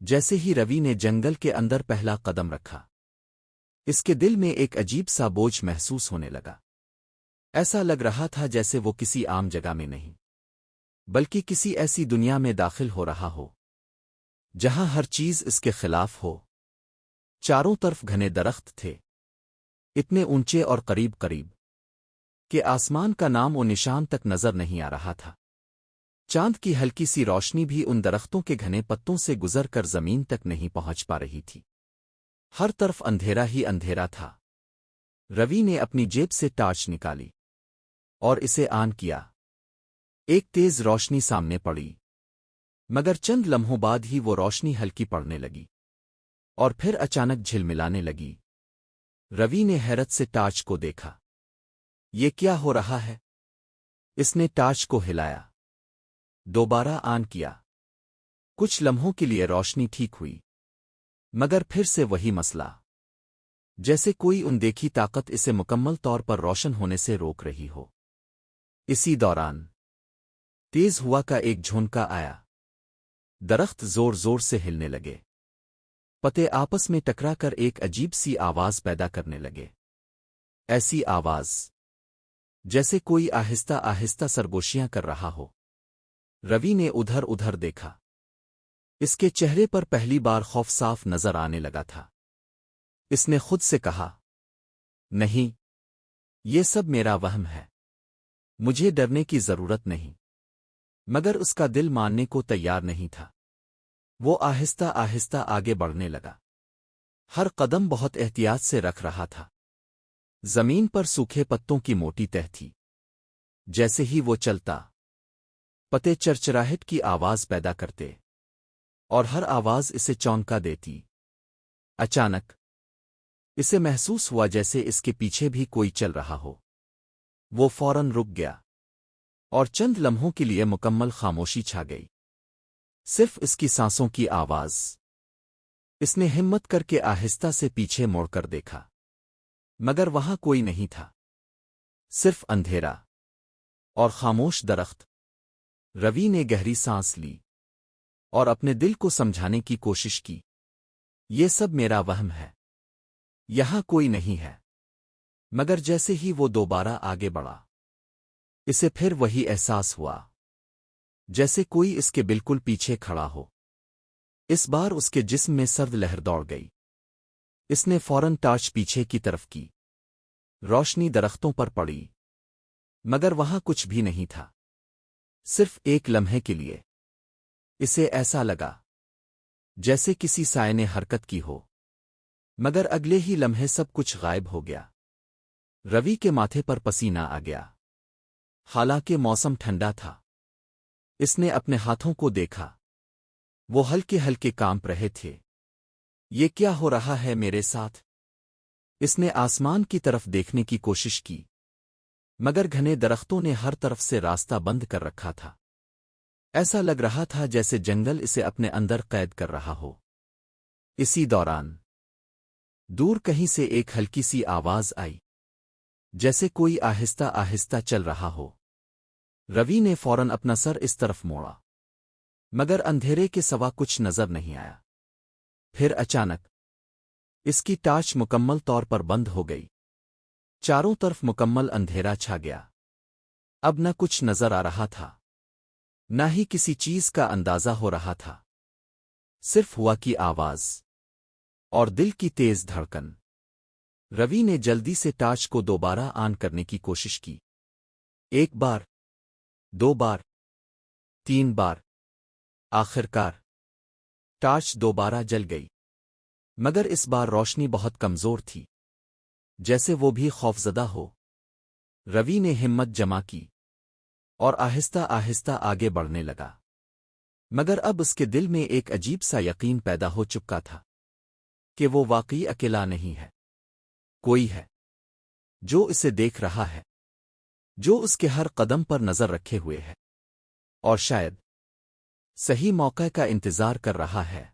جیسے ہی روی نے جنگل کے اندر پہلا قدم رکھا، اس کے دل میں ایک عجیب سا بوجھ محسوس ہونے لگا۔ ایسا لگ رہا تھا جیسے وہ کسی عام جگہ میں نہیں، بلکہ کسی ایسی دنیا میں داخل ہو رہا ہو جہاں ہر چیز اس کے خلاف ہو۔ چاروں طرف گھنے درخت تھے، اتنے اونچے اور قریب قریب کہ آسمان کا نام و نشان تک نظر نہیں آ رہا تھا۔ چاند کی ہلکی سی روشنی بھی ان درختوں کے گھنے پتوں سے گزر کر زمین تک نہیں پہنچ پا رہی تھی۔ ہر طرف اندھیرا ہی اندھیرا تھا۔ روی نے اپنی جیب سے ٹارچ نکالی اور اسے آن کیا۔ ایک تیز روشنی سامنے پڑی، مگر چند لمحوں بعد ہی وہ روشنی ہلکی پڑنے لگی اور پھر اچانک جھلملانے لگی۔ روی نے حیرت سے ٹارچ کو دیکھا۔ یہ کیا ہو رہا ہے؟ اس نے ٹارچ کو ہلایا، دوبارہ آن کیا۔ کچھ لمحوں کے لیے روشنی ٹھیک ہوئی، مگر پھر سے وہی مسئلہ، جیسے کوئی اندیکھی طاقت اسے مکمل طور پر روشن ہونے سے روک رہی ہو۔ اسی دوران تیز ہوا کا ایک جھونکا آیا، درخت زور زور سے ہلنے لگے، پتے آپس میں ٹکرا کر ایک عجیب سی آواز پیدا کرنے لگے۔ ایسی آواز جیسے کوئی آہستہ آہستہ سرگوشیاں کر رہا ہو۔ روی نے ادھر ادھر دیکھا، اس کے چہرے پر پہلی بار خوف صاف نظر آنے لگا تھا۔ اس نے خود سے کہا، نہیں، یہ سب میرا وہم ہے، مجھے ڈرنے کی ضرورت نہیں۔ مگر اس کا دل ماننے کو تیار نہیں تھا۔ وہ آہستہ آہستہ آگے بڑھنے لگا، ہر قدم بہت احتیاط سے رکھ رہا تھا۔ زمین پر سوکھے پتوں کی موٹی تہ تھی۔ جیسے ہی وہ چلتا، پتے چرچراہٹ کی آواز پیدا کرتے اور ہر آواز اسے چونکا دیتی۔ اچانک اسے محسوس ہوا جیسے اس کے پیچھے بھی کوئی چل رہا ہو۔ وہ فوراً رک گیا اور چند لمحوں کے لیے مکمل خاموشی چھا گئی، صرف اس کی سانسوں کی آواز۔ اس نے ہمت کر کے آہستہ سے پیچھے موڑ کر دیکھا، مگر وہاں کوئی نہیں تھا، صرف اندھیرا اور خاموش درخت۔ روی نے گہری سانس لی اور اپنے دل کو سمجھانے کی کوشش کی، یہ سب میرا وہم ہے، یہاں کوئی نہیں ہے۔ مگر جیسے ہی وہ دوبارہ آگے بڑھا، اسے پھر وہی احساس ہوا جیسے کوئی اس کے بالکل پیچھے کھڑا ہو۔ اس بار اس کے جسم میں سرد لہر دوڑ گئی۔ اس نے فوراً ٹارچ پیچھے کی طرف کی، روشنی درختوں پر پڑی، مگر وہاں کچھ بھی نہیں تھا۔ صرف ایک لمحے کے لیے اسے ایسا لگا جیسے کسی سائے نے حرکت کی ہو، مگر اگلے ہی لمحے سب کچھ غائب ہو گیا۔ روی کے ماتھے پر پسینہ آ گیا، حالانکہ موسم ٹھنڈا تھا۔ اس نے اپنے ہاتھوں کو دیکھا، وہ ہلکے ہلکے کانپ رہے تھے۔ یہ کیا ہو رہا ہے میرے ساتھ؟ اس نے آسمان کی طرف دیکھنے کی کوشش کی، مگر گھنے درختوں نے ہر طرف سے راستہ بند کر رکھا تھا۔ ایسا لگ رہا تھا جیسے جنگل اسے اپنے اندر قید کر رہا ہو۔ اسی دوران دور کہیں سے ایک ہلکی سی آواز آئی، جیسے کوئی آہستہ آہستہ چل رہا ہو۔ روی نے فوراً اپنا سر اس طرف موڑا، مگر اندھیرے کے سوا کچھ نظر نہیں آیا۔ پھر اچانک اس کی ٹارچ مکمل طور پر بند ہو گئی، چاروں طرف مکمل اندھیرا چھا گیا۔ اب نہ کچھ نظر آ رہا تھا، نہ ہی کسی چیز کا اندازہ ہو رہا تھا، صرف ہوا کی آواز اور دل کی تیز دھڑکن۔ روی نے جلدی سے ٹارچ کو دوبارہ آن کرنے کی کوشش کی، ایک بار، دو بار، تین بار۔ آخرکار ٹارچ دوبارہ جل گئی، مگر اس بار روشنی بہت کمزور تھی، جیسے وہ بھی خوفزدہ ہو۔ روی نے ہمت جمع کی اور آہستہ آہستہ آگے بڑھنے لگا، مگر اب اس کے دل میں ایک عجیب سا یقین پیدا ہو چکا تھا کہ وہ واقعی اکیلا نہیں ہے، کوئی ہے جو اسے دیکھ رہا ہے، جو اس کے ہر قدم پر نظر رکھے ہوئے ہے، اور شاید صحیح موقع کا انتظار کر رہا ہے۔